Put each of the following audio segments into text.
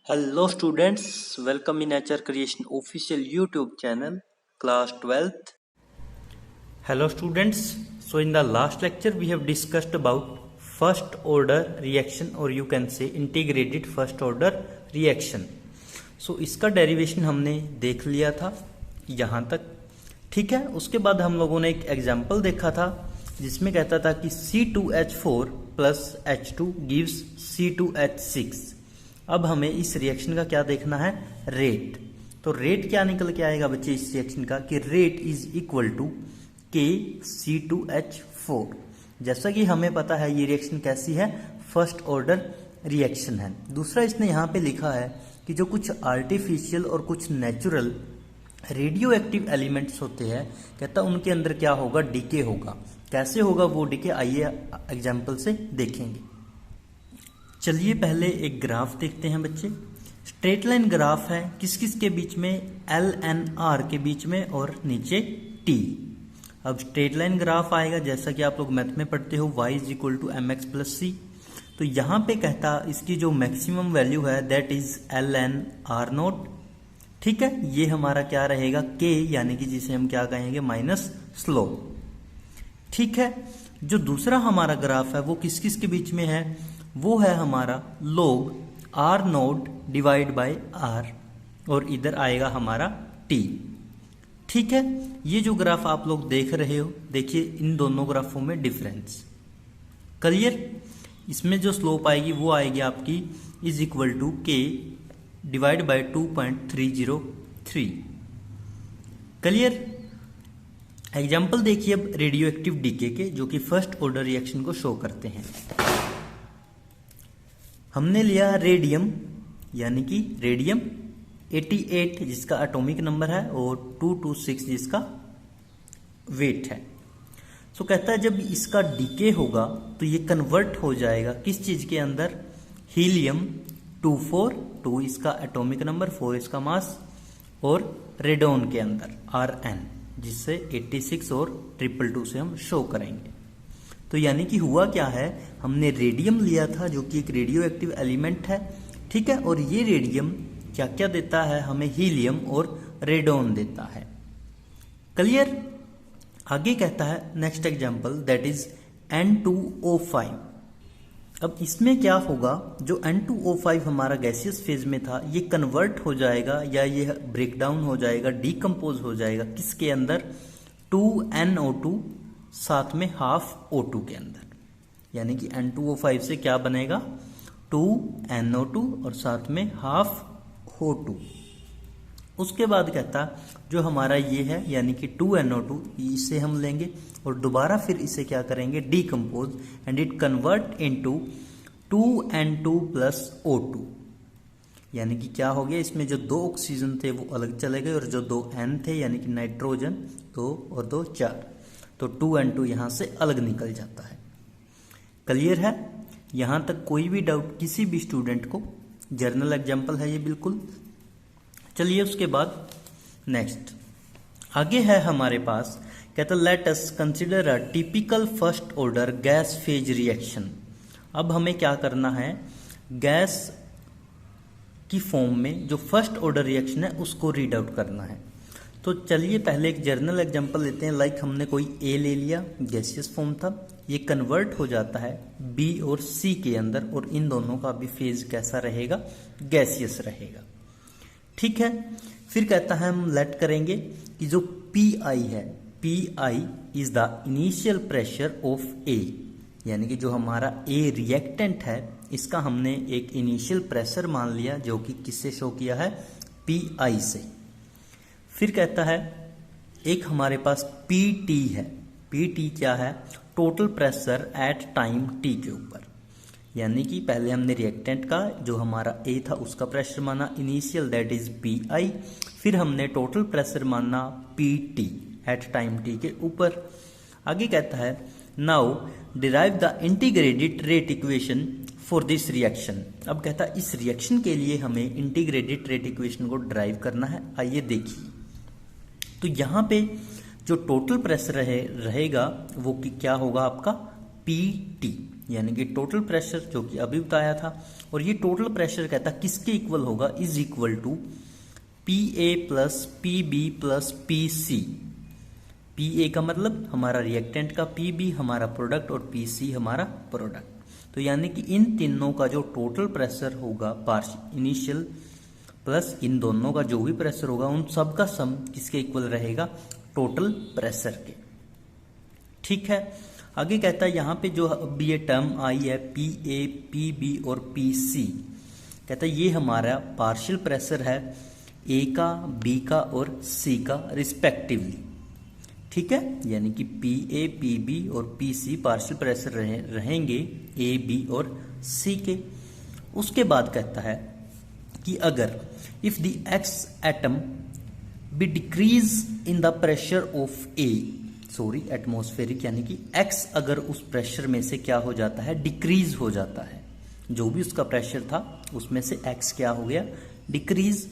Hello students, welcome in Nature Creation official YouTube channel, class 12th. Hello students, so in the last lecture we have discussed about first order reaction or you can say integrated first order reaction. So इसका derivation हमने देख लिया था यहाँ तक, ठीक है। उसके बाद हम लोगों ने एक एग्जाम्पल देखा था जिसमें कहता था कि C2H4 plus H2 gives C2H6। अब हमें इस रिएक्शन का क्या देखना है, रेट। तो रेट क्या निकल के आएगा बच्चे इस रिएक्शन का कि rate is equal to KC2H4। जैसा कि हमें पता है ये रिएक्शन कैसी है, फर्स्ट ऑर्डर रिएक्शन है। दूसरा इसने यहाँ पे लिखा है कि जो कुछ आर्टिफिशियल और कुछ नेचुरल रेडियो एक्टिव एलिमेंट्स होते हैं, कहता उनके अंदर क्या होगा, डीके होगा। कैसे होगा वो डीके, आइए एग्जाम्पल से देखेंगे। चलिए पहले एक ग्राफ देखते हैं बच्चे। स्ट्रेट लाइन ग्राफ है, किस किस के बीच में, LNR के बीच में और नीचे T। अब स्ट्रेट लाइन ग्राफ आएगा जैसा कि आप लोग मैथ में पढ़ते हो, y is equal to mx plus c। तो यहाँ पे कहता इसकी जो मैक्सिमम वैल्यू है दैट इज LNR नोट, ठीक है। ये हमारा क्या रहेगा, k, यानी कि जिसे हम क्या कहेंगे, माइनस स्लोप, ठीक है। जो दूसरा हमारा ग्राफ है वो किस किस के बीच में है, वो है हमारा log R note divide by R, और इधर आएगा हमारा T, ठीक है। ये जो ग्राफ आप लोग देख रहे हो, देखिए इन दोनों ग्राफों में डिफरेंस क्लियर। इसमें जो स्लोप आएगी वो आएगी आपकी is equal to K divide by 2.303, clear. Example देखिए अब रेडियो एक्टिव डीके के, जो कि फर्स्ट ऑर्डर रिएक्शन को शो करते हैं। हमने लिया रेडियम, यानी कि रेडियम 88 जिसका एटॉमिक नंबर है और 226 जिसका वेट है। सो कहता है जब इसका डीके होगा तो ये कन्वर्ट हो जाएगा किस चीज के अंदर, हीलियम 242 इसका एटॉमिक नंबर, 4 इसका मास, और रेडोन के अंदर Rn, जिससे 86 और 222 से हम शो करेंगे। तो यानी कि हुआ क्या है, हमने रेडियम लिया था जो कि एक रेडियो एक्टिव एलिमेंट है, ठीक है। और ये रेडियम क्या क्या देता है हमें, हीलियम और रेडोन देता है, क्लियर। आगे कहता है next example that is N2O5। अब इसमें क्या होगा, जो N2O5 हमारा गैसियस फेज में था ये कन्वर्ट हो जाएगा या ये ब्रेक डाउन हो जाएगा, डीकम्पोज हो जाएगा किसके अंदर, 2NO2 साथ में हाफ O2 के अंदर। यानी कि N2O5 से क्या बनेगा, 2NO2 और साथ में हाफ O2। उसके बाद कहता जो हमारा ये है यानी कि 2NO2, इसे हम लेंगे और दोबारा फिर इसे क्या करेंगे, decompose, and it convert into 2N2 plus O2। यानी कि क्या हो गया, इसमें जो 2 ऑक्सीजन थे वो अलग चले गए और जो 2 N थे यानी कि नाइट्रोजन 2 और 2 4, तो 2N2 यहां से अलग निकल जाता है, क्लियर है। यहां तक कोई भी डाउट किसी भी स्टूडेंट को, जर्नल एग्जाम्पल है ये बिल्कुल। चलिए उसके बाद नेक्स्ट आगे है हमारे पास, कहता let us consider a typical first order gas phase reaction. अब हमें क्या करना है, गैस की फॉर्म में जो फर्स्ट ऑर्डर रिएक्शन है उसको रीड आउट करना है। तो चलिए पहले एक जर्नल एग्जांपल लेते हैं। लाइक हमने कोई ए ले लिया, गैसियस फॉर्म था, ये कन्वर्ट हो जाता है बी और सी के अंदर, और इन दोनों का भी फेज कैसा रहेगा, गैसियस रहेगा, ठीक है। फिर कहता है हम लेट करेंगे कि जो PI है, PI is the initial pressure of A, यानी कि जो हमारा ए रिएक्टेंट है इसका हमने एक इनिशियल प्रेशर मान लिया जो कि किससे शो किया है, PI से। फिर कहता है एक हमारे पास PT है, PT क्या है, total pressure at time T के ऊपर। यानी कि पहले हमने रिएक्टेंट का जो हमारा A था उसका प्रेशर माना इनिशियल दैट इज PI, फिर हमने टोटल प्रेशर माना PT एट टाइम T के ऊपर। आगे कहता है now derive the integrated rate equation for this reaction. अब कहता है इस रिएक्शन के लिए हमें इंटीग्रेटेड रेट इक्वेशन को ड्राइव करना है। आइए देखिए, तो यहाँ पे जो टोटल प्रेशर रहेगा वो क्या होगा आपका PT, यानी कि टोटल प्रेशर जो कि अभी बताया था। और ये टोटल प्रेशर कहता है किसके इक्वल होगा, is equal to P A plus P B plus P C. P A का मतलब हमारा रिएक्टेंट का, पी बी हमारा प्रोडक्ट और पी सी हमारा प्रोडक्ट। तो यानी कि इन तीनों का जो टोटल प्रेशर होगा इनिशियल प्लस इन दोनों का जो भी प्रेशर होगा उन सब का सम किसके इक्वल रहेगा, टोटल प्रेशर के। ठीक है, आगे कहता है यहाँ पे जो अभी ये टर्म आई है पी ए पी बी और पी सी, कहता है ये हमारा पार्शियल प्रेशर है ए का, बी का और सी का रिस्पेक्टिवली। ठीक है, यानी कि पी ए पी बी और पी सी पार्शियल प्रेशर रहेंगे ए बी और सी के। उसके बाद कहता है कि अगर if the x atom be decrease in the pressure of atmospheric, यानी कि एक्स अगर उस प्रेशर में से क्या हो जाता है, डिक्रीज हो जाता है, जो भी उसका प्रेशर था उसमें से एक्स क्या हो गया, डिक्रीज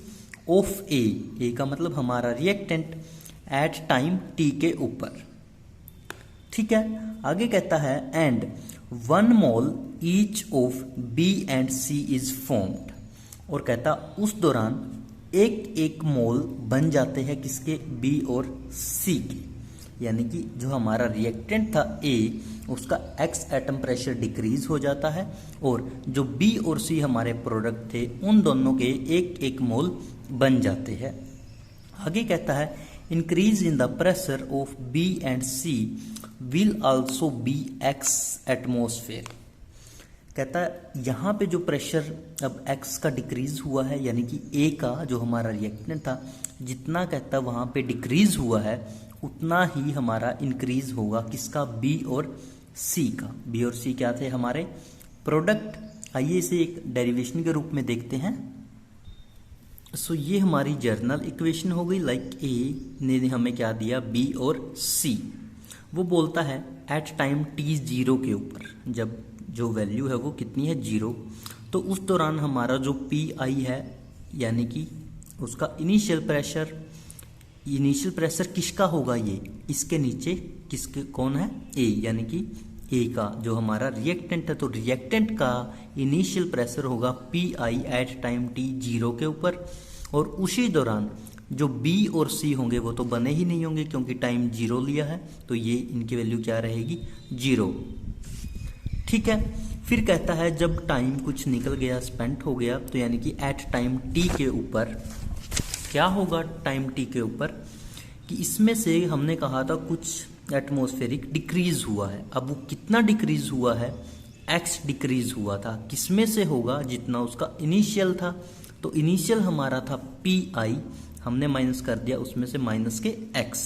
ऑफ ए का मतलब हमारा रिएक्टेंट एट टाइम टी के ऊपर। ठीक है, आगे कहता है and 1 mole each of B and C is formed, और कहता उस दौरान एक एक मोल बन जाते हैं किसके, बी और सी के। यानी कि जो हमारा रिएक्टेंट था ए उसका एक्स एटम प्रेशर डिक्रीज हो जाता है और जो बी और सी हमारे प्रोडक्ट थे उन दोनों के एक एक मोल बन जाते हैं। आगे कहता है increase in the pressure of B and C will also be X atmosphere. कहता है यहाँ पे जो प्रेशर अब एक्स का डिक्रीज हुआ है, यानी कि ए का जो हमारा रिएक्टेंट था जितना कहता है वहाँ पे डिक्रीज हुआ है उतना ही हमारा इंक्रीज होगा किसका, बी और सी का। बी और सी क्या थे, हमारे प्रोडक्ट। आइए इसे एक डेरिवेशन के रूप में देखते हैं। सो ये हमारी जर्नल इक्वेशन हो गई, लाइक ए ने हमें क्या दिया, बी और सी। वो बोलता है एट टाइम टी 0 के ऊपर, जब जो वैल्यू है वो कितनी है, 0, तो उस दौरान हमारा जो पी आई है यानी कि उसका इनिशियल प्रेशर किसका होगा, ये इसके नीचे किसके कौन है, ए, यानी कि ए का जो हमारा रिएक्टेंट है, तो रिएक्टेंट का इनिशियल प्रेशर होगा P I at time T 0 के ऊपर। और उसी दौरान जो बी और सी होंगे वो तो बने ही नहीं होंगे क्योंकि टाइम 0 लिया है, तो ये इनकी वैल्यू क्या रहेगी, 0। ठीक है, फिर कहता है जब टाइम कुछ निकल गया, स्पेंट हो गया, तो यानी कि एट टाइम टी के ऊपर क्या होगा, टाइम टी के ऊपर कि इसमें से हमने कहा था कुछ एटमॉस्फेरिक डिक्रीज हुआ है। अब वो कितना डिक्रीज हुआ है, एक्स डिक्रीज हुआ था, किसमें से होगा, जितना उसका इनिशियल था। तो इनिशियल हमारा था पी आई, हमने माइनस कर दिया उसमें से माइनस के एक्स,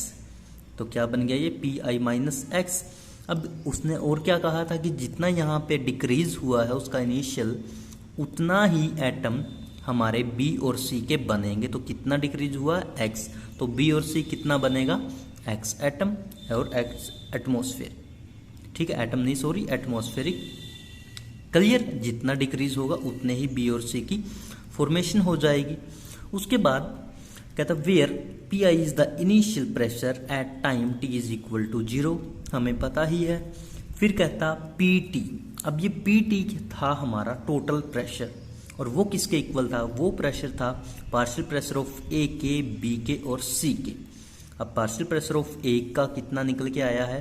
तो क्या बन गया ये पी आई माइनस एक्स। अब उसने और क्या कहा था कि जितना यहाँ पे डिक्रीज हुआ है उसका इनिशियल उतना ही एटम हमारे बी और सी के बनेंगे। तो कितना डिक्रीज हुआ है, एक्स, तो बी और सी कितना बनेगा, एक्स एटम और एक्स एटमॉस्फेयर। ठीक है, एटम नहीं सॉरी एटमॉस्फेरिक। क्लियर, जितना डिक्रीज होगा उतने ही बी और सी की फॉर्मेशन हो जाएगी। उसके बाद कहता where P I is the initial pressure at time T is equal to 0, हमें पता ही है। फिर कहता पी टी, अब ये पी टी था हमारा टोटल प्रेशर और वो किसके इक्वल था, वो प्रेशर था पार्शियल प्रेशर ऑफ ए के, बी के और सी के। अब पार्शियल प्रेशर ऑफ ए का कितना निकल के आया है,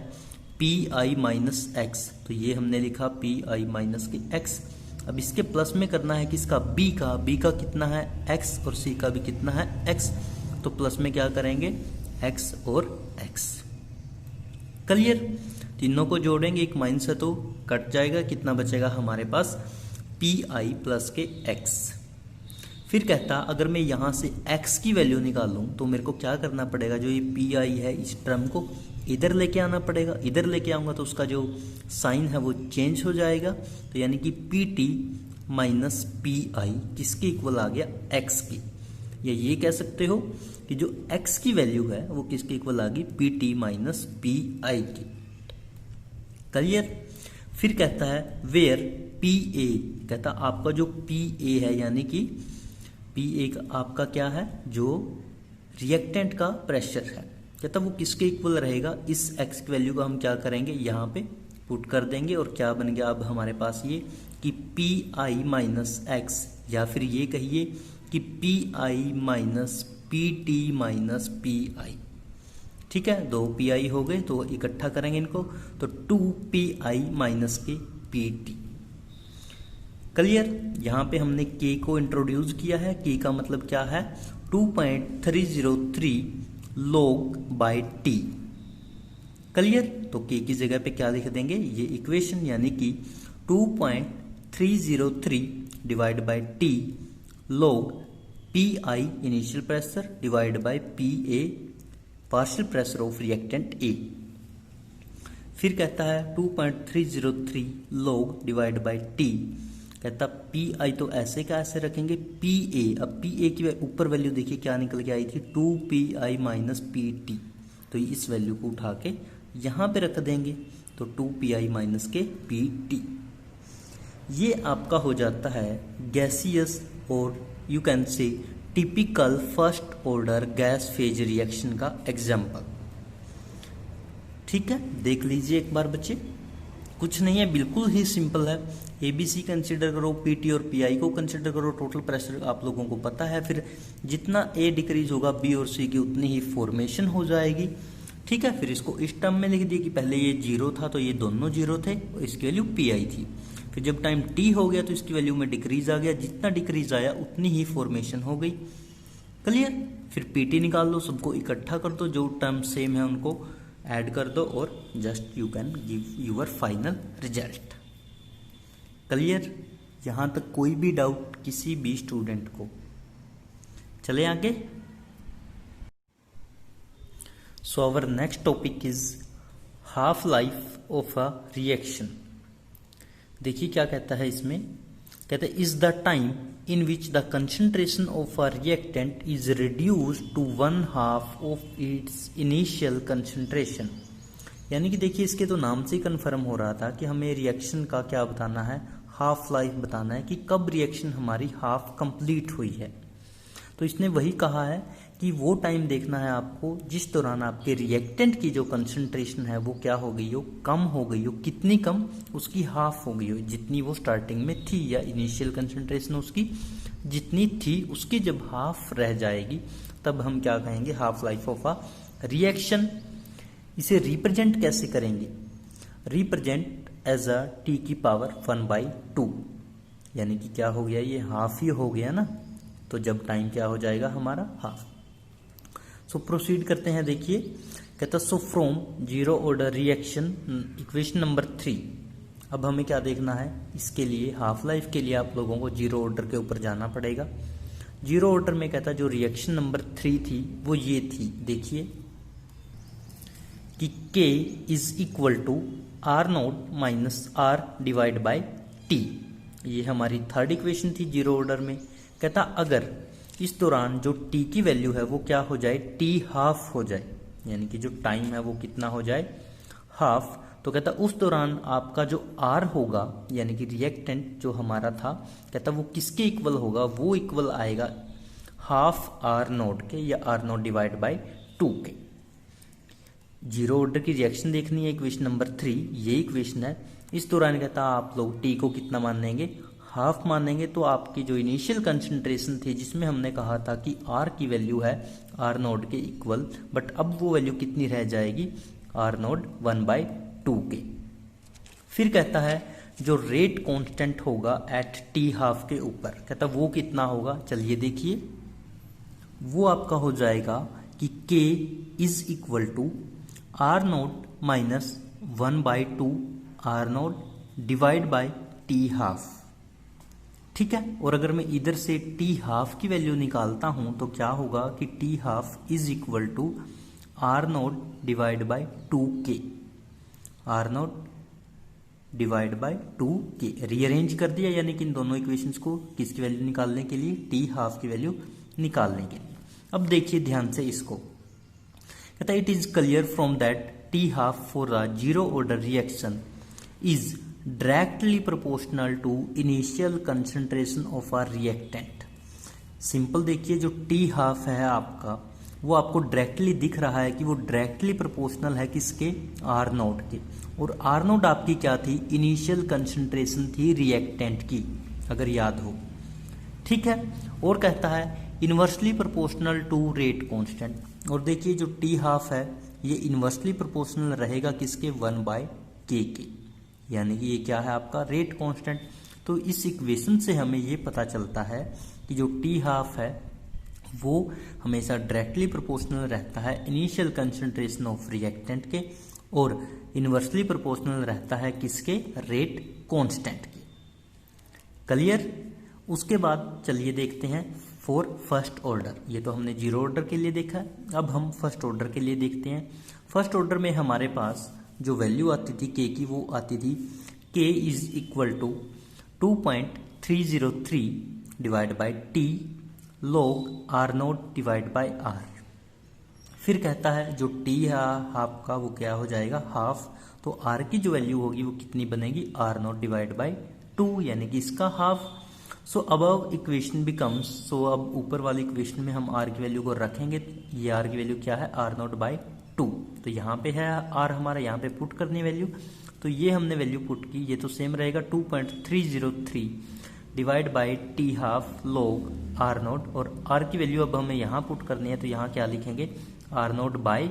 पी आई माइनस एक्स, तो ये हमने लिखा पी आई माइनस के एक्स। अब इसके प्लस में करना है किसका, बी का कितना है एक्स और सी का भी कितना है एक्स, तो प्लस में क्या करेंगे एक्स और एक्स। क्लियर, तीनों को जोड़ेंगे, एक माइनस है तो कट जाएगा, कितना बचेगा हमारे पास पी आई प्लस के एक्स। फिर कहता अगर मैं यहाँ से x की वैल्यू निकालूं तो मेरे को क्या करना पड़ेगा, जो ये पी आई है इस टर्म को इधर लेके आना पड़ेगा। इधर लेके आऊँगा तो उसका जो साइन है वो चेंज हो जाएगा, तो यानी कि P T minus P I किसके इक्वल आ गया, x की। या ये कह सकते हो कि जो x की वैल्यू है वो किसके इक्वल आ गई, P T minus P I की। क्लियर। फिर कहता है वेयर पी ए, कहता आपका जो पी ए है यानी कि पी ए आपका क्या है, जो रिएक्टेंट का प्रेशर है, कहता वो किसके इक्वल रहेगा, इस एक्स की वैल्यू को हम क्या करेंगे यहाँ पे पुट कर देंगे और क्या बन गया अब हमारे पास ये कि पी आई माइनस एक्स, या फिर ये कहिए कि P I minus P T minus P I. ठीक है, 2 पी आई हो गए तो इकट्ठा करेंगे इनको, तो 2 पी आई माइनस के पी टी। क्लियर। यहाँ पे हमने के को इंट्रोड्यूस किया है। के का मतलब क्या है, 2.303 log बाय टी। क्लियर। तो के की जगह पे क्या लिख देंगे, ये इक्वेशन, यानी कि 2.303 divide by T log P I initial pressure divide by P A partial pressure of reactant A. फिर कहता है 2.303 log डिवाइड बाय टी, कहता पी आई तो ऐसे का ऐसे रखेंगे, पी ए, अब पी ए की ऊपर वैल्यू देखिए क्या निकल के आई थी, 2 P I minus P T, तो इस वैल्यू को उठा के यहाँ पे रख देंगे, तो 2 पी आई माइनस के पी टी। ये आपका हो जाता है गैसियस और you can say typical first order gas phase reaction का एग्जाम्पल। ठीक है, देख लीजिए एक बार बच्चे, कुछ नहीं है, बिल्कुल ही सिंपल है। एबीसी कंसिडर करो, पीटी और पीआई को कंसिडर करो, टोटल प्रेशर आप लोगों को पता है, फिर जितना ए डिक्रीज होगा बी और सी की उतनी ही फॉर्मेशन हो जाएगी। ठीक है, फिर इसको इस टर्म में लिख दिए कि पहले ये 0 था तो ये दोनों 0 थे और इसकी वैल्यू पीआई थी। फिर जब टाइम टी हो गया तो इसकी वैल्यू में डिक्रीज आ गया, जितना डिक्रीज आया उतनी ही फॉर्मेशन हो गई। क्लियर। फिर पीटी निकाल लो, सबको इकट्ठा कर दो, जो टर्म सेम है उनको ऐड कर दो और just you can give your final result. Clear. यहां तक कोई भी डाउट किसी भी स्टूडेंट को? चले आगे। So our next topic is half life of a reaction. देखिए क्या कहता है इसमें, कहते हैं is the time in which the concentration of a reactant is reduced to 1/2 of its initial concentration। यानी कि देखिए इसके तो नाम से ही कन्फर्म हो रहा था कि हमें रिएक्शन का क्या बताना है, हाफ लाइफ बताना है कि कब रिएक्शन हमारी हाफ कंप्लीट हुई है। तो इसने वही कहा है कि वो टाइम देखना है आपको जिस दौरान आपके रिएक्टेंट की जो कंसंट्रेशन है वो क्या हो गई हो, कम हो गई हो। कितनी कम, उसकी हाफ हो गई हो, जितनी वो स्टार्टिंग में थी, या इनिशियल कंसंट्रेशन उसकी जितनी थी उसकी जब हाफ रह जाएगी तब हम क्या कहेंगे, half life of a reaction. इसे रिप्रेजेंट कैसे करेंगे, रिप्रेजेंट एज अ टी की पावर 1/2, यानी कि क्या हो गया, ये हाफ ही हो गया ना, तो जब टाइम क्या हो जाएगा हमारा हाफ। सो प्रोसीड करते हैं। देखिए कहता so from zero order reaction equation number 3। अब हमें क्या देखना है, इसके लिए हाफ लाइफ के लिए आप लोगों को जीरो ऑर्डर के ऊपर जाना पड़ेगा। जीरो ऑर्डर में कहता जो रिएक्शन नंबर 3 थी वो ये थी, देखिए कि K is equal to R0 minus R divide by T। ये हमारी थर्ड इक्वेशन थी जीरो ऑर्डर में। कहता अगर इस दौरान जो T की वैल्यू है वो क्या हो जाए, T हाफ हो जाए, यानी कि जो टाइम है वो कितना हो जाए, हाफ। तो कहता उस दौरान आपका जो R होगा, यानी कि रिएक्टेंट जो हमारा था, कहता वो किसके इक्वल होगा, वो इक्वल आएगा हाफ R0 के, या R0 डिवाइड बाय 2 के। जीरो ऑर्डर की रिएक्शन देखनी है, इक्वेशन नंबर 3 ये इक्वेशन है। इस दौरान कहता आप लोग T को कितना मानेंगे, हाफ मानेंगे। तो आपकी जो इनिशियल कंसंट्रेशन थी जिसमें हमने कहा था कि R की वैल्यू है R0 के इक्वल, बट अब वो वैल्यू कितनी रह जाएगी, R0 1/2 के। फिर कहता है जो रेट कांस्टेंट होगा एट T हाफ के ऊपर, कहता वो कितना होगा, चलिए देखिए वो आपका हो जाएगा कि K is equal to R0 minus 1/2 R0 divide by T half. ठीक है, और अगर मैं इधर से T हाफ की वैल्यू निकालता हूं तो क्या होगा कि T half is equal to R0 divide by 2K, R0 divide by 2K। Rearrange कर दिया, यानी कि इन दोनों इक्वेशंस को किसकी वैल्यू निकालने के लिए, T हाफ की वैल्यू निकालने के लिए। अब देखिए ध्यान से इसको, कहता it is clear from that T half for a zero order reaction is directly proportional to initial concentration of a reactant. Simple देखिए जो T हाफ है आपका वो आपको डायरेक्टली दिख रहा है कि वो डायरेक्टली प्रोपोर्शनल है किसके, आर नोट के। और आर नोट आपकी क्या थी, इनिशियल कंसंट्रेशन थी रिएक्टेंट की, अगर याद हो, ठीक है। और कहता है inversely proportional to rate constant. और देखिए जो टी हाफ है ये इनवर्सली प्रोपोर्शनल रहेगा किसके, 1/k के, यानी कि ये क्या है आपका रेट कांस्टेंट। तो इस इक्वेशन से हमें ये पता चलता है कि जो टी हाफ है वो हमेशा डायरेक्टली प्रोपोर्शनल रहता है इनिशियल कंसंट्रेशन ऑफ रिएक्टेंट के, और इनवर्सली प्रोपोर्शनल रहता है किसके, रेट कांस्टेंट के। क्लियर। उसके बाद चलिए देखते हैं फॉर फर्स्ट ऑर्डर। ये तो हमने जीरो ऑर्डर के लिए देखा है, अब हम फर्स्ट ऑर्डर के लिए देखते हैं। फर्स्ट ऑर्डर में हमारे पास जो वैल्यू आती थी के की, वो आती थी k is equal to 2.303 divide by T log R naught divide by R. फिर कहता है जो टी है हाफ का वो क्या हो जाएगा, हाफ। तो आर की जो वैल्यू होगी वो कितनी बनेगी, आर नोट डिवाइड बाई 2, यानी कि इसका हाफ। सो अबव इक्वेशन बिकम्स, सो अब ऊपर वाली इक्वेशन में हम आर की वैल्यू को रखेंगे, ये आर की वैल्यू क्या है, आर नोट बाई 2। तो यहाँ पे है आर हमारा, यहाँ पे पुट करनी वैल्यू, तो ये हमने वैल्यू पुट की, ये तो सेम रहेगा 2.303 divide by T half log R naught. और आर की वैल्यू अब हमें यहाँ पुट करनी है, तो यहाँ क्या लिखेंगे, आर नोट बाई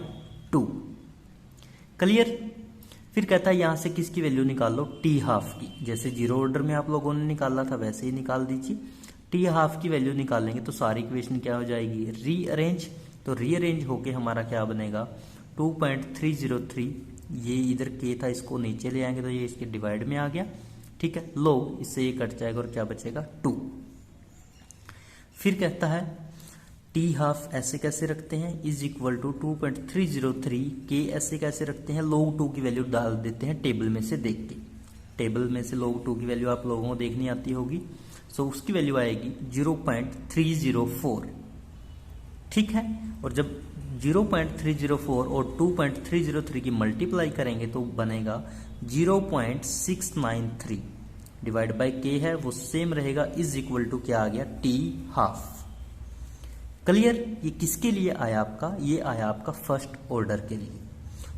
2। क्लियर। फिर कहता है यहाँ से किसकी वैल्यू निकाल लो, टी हाफ की। जैसे जीरो ऑर्डर में आप लोगों ने निकाला था वैसे ही निकाल दीजिए। टी हाफ की वैल्यू निकालेंगे तो सारी इक्वेशन क्या हो जाएगी, रीअरेंज। तो रीअरेंज होके हमारा क्या बनेगा, 2.303, ये इधर के था इसको नीचे ले आएंगे तो ये इसके डिवाइड में आ गया, ठीक है। log इससे ये कट जाएगा और क्या बचेगा, 2। फिर कहता है टी हाफ ऐसे कैसे रखते हैं, इज इक्वल टू 2.303 के ऐसे कैसे रखते हैं, log 2 की वैल्यू डाल देते हैं टेबल में से देख के। टेबल में से log 2 की वैल्यू आप लोगों को देखनी आती होगी, सो उसकी वैल्यू आएगी 0.304, ठीक है। और जब 0.304 और 2.303 की मल्टीप्लाई करेंगे तो बनेगा 0.693 डिवाइड बाई के है वो सेम रहेगा, इज इक्वल टू क्या आ गया, टी हाफ। क्लियर। ये किसके लिए आया आपका, ये आया आपका फर्स्ट ऑर्डर के लिए।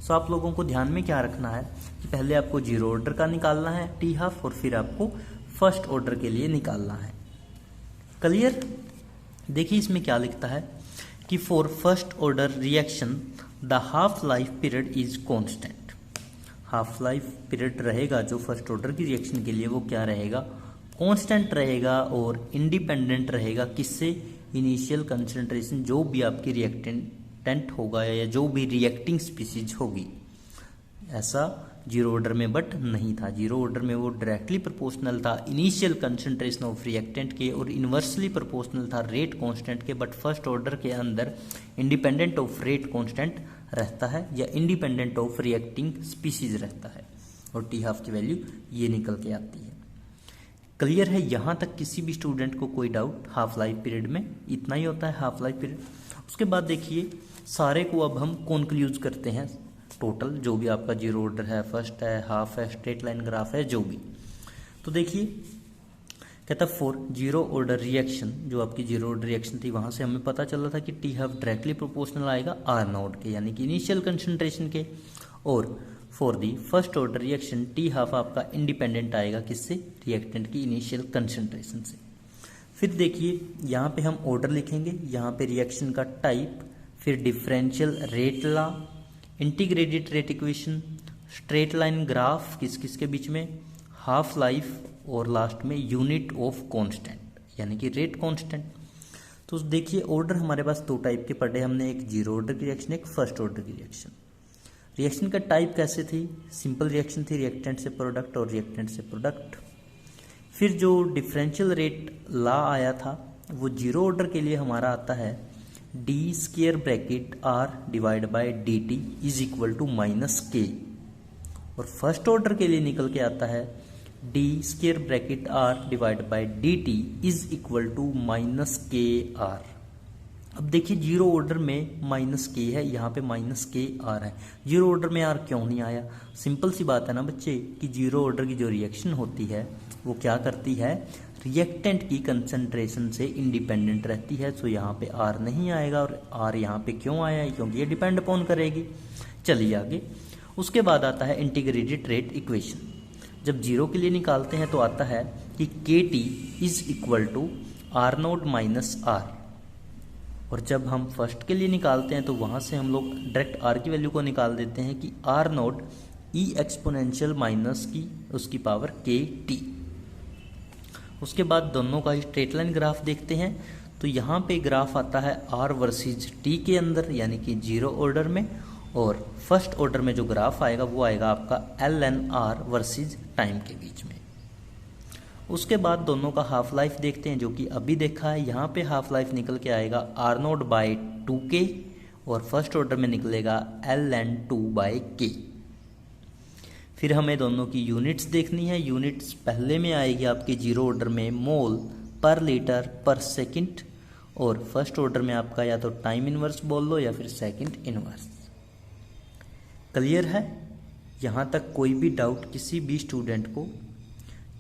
सो आप लोगों को ध्यान में क्या रखना है कि पहले आपको जीरो ऑर्डर का निकालना है टी हाफ, और फिर आपको फर्स्ट ऑर्डर के लिए निकालना है। क्लियर। देखिए इसमें क्या लिखता है कि for first order reaction the half life period is constant. Half life period रहेगा जो फर्स्ट ऑर्डर की रिएक्शन के लिए वो क्या रहेगा, कांस्टेंट रहेगा और इंडिपेंडेंट रहेगा किससे, इनिशियल कंसंट्रेशन जो भी आपकी रिएक्टेंट होगा या जो भी रिएक्टिंग स्पीसीज होगी। ऐसा जीरो ऑर्डर में बट नहीं था, जीरो ऑर्डर में वो डायरेक्टली प्रोपोर्शनल था इनिशियल कंसंट्रेशन ऑफ रिएक्टेंट के और इनवर्सली प्रोपोर्शनल था रेट कांस्टेंट के। बट फर्स्ट ऑर्डर के अंदर इंडिपेंडेंट ऑफ रेट कांस्टेंट रहता है या इंडिपेंडेंट ऑफ रिएक्टिंग स्पीसीज रहता है, और टी हाफ की वैल्यू ये निकल के आती है। क्लियर है यहाँ तक किसी भी स्टूडेंट को कोई डाउट, हाफ लाइफ पीरियड में इतना ही होता है हाफ लाइफ पीरियड। उसके बाद देखिए सारे को अब हम कॉन्क्लूज करते हैं, टोटल जो भी आपका जीरो ऑर्डर है, फर्स्ट है, हाफ है, स्ट्रेट लाइन ग्राफ है, जो भी। तो देखिए कहता फॉर जीरो ऑर्डर रिएक्शन, जो आपकी जीरो ऑर्डर रिएक्शन थी वहां से हमें पता चला था कि टी हाफ डायरेक्टली प्रोपोर्शनल आएगा आर नोट के, यानी कि इनिशियल कंसंट्रेशन के। और for the first order reaction T half आपका इंडिपेंडेंट आएगा किससे, रिएक्टेंट की इनिशियल कंसंट्रेशन से। फिर देखिए यहाँ पे हम ऑर्डर लिखेंगे, यहाँ पे रिएक्शन का टाइप, फिर differential rate law, integrated rate equation, straight line graph किस किस के बीच में, हाफ लाइफ, और लास्ट में यूनिट ऑफ कांस्टेंट यानी कि रेट कांस्टेंट। तो देखिए ऑर्डर हमारे पास दो टाइप के पढ़े हमने, एक जीरो ऑर्डर की रिएक्शन, एक फर्स्ट ऑर्डर की रिएक्शन। रिएक्शन का टाइप कैसे थी, सिंपल रिएक्शन थी, रिएक्टेंट से प्रोडक्ट और रिएक्टेंट से प्रोडक्ट। फिर जो डिफरेंशियल रेट लॉ आया था वो जीरो ऑर्डर के लिए हमारा आता है D square bracket R divide by D T is equal to minus K, और फर्स्ट ऑर्डर के लिए निकल के आता है D square bracket R divide by D T is equal to minus K R. अब देखिए जीरो ऑर्डर में माइनस के है, यहाँ पे माइनस के आर है, जीरो ऑर्डर में आर क्यों नहीं आया। सिंपल सी बात है ना बच्चे कि जीरो ऑर्डर की जो रिएक्शन होती है वो क्या करती है, रिएक्टेंट की कंसंट्रेशन से इंडिपेंडेंट रहती है। सो यहाँ पे आर नहीं आएगा, और आर यहाँ पे क्यों आया है, क्योंकि ये डिपेंड अपॉन करेगी। चलिए आगे। उसके बाद आता है इंटीग्रेटेड रेट इक्वेशन। जब जीरो के लिए निकालते हैं तो आता है कि K T is equal to R naught minus R, और जब हम फर्स्ट के लिए निकालते हैं तो वहाँ से हम लोग डायरेक्ट आर की वैल्यू को निकाल देते हैं कि R naught E exponential minus की उसकी पावर के टी। उसके बाद दोनों का स्ट्रेट लाइन ग्राफ देखते हैं। तो यहाँ पे ग्राफ आता है आर वर्सेस टी के अंदर, यानी कि जीरो ऑर्डर में, और फर्स्ट ऑर्डर में जो ग्राफ आएगा वो आएगा आपका L N R versus time के बीच में। उसके बाद दोनों का हाफ लाइफ देखते हैं, जो कि अभी देखा है। यहाँ पे हाफ लाइफ निकल के आएगा आर नोट बाई 2k, और फर्स्ट ऑर्डर में निकलेगा एल एन 2 बाई के। फिर हमें दोनों की यूनिट्स देखनी है। यूनिट्स पहले में आएगी आपके जीरो ऑर्डर में मोल पर लीटर पर सेकंड, और फर्स्ट ऑर्डर में आपका या तो टाइम इनवर्स बोल लो या फिर सेकंड इनवर्स। क्लियर है? यहाँ तक कोई भी डाउट किसी भी स्टूडेंट को?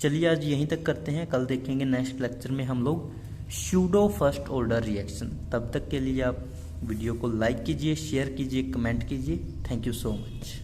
चलिए आज यहीं तक करते हैं, कल देखेंगे नेक्स्ट लेक्चर में हम लोग स्यूडो फर्स्ट ऑर्डर रिएक्शन। तब तक के लिए आप वीडियो को लाइक कीजिए, शेयर कीजिए, कमेंट कीजिए। Thank you so much.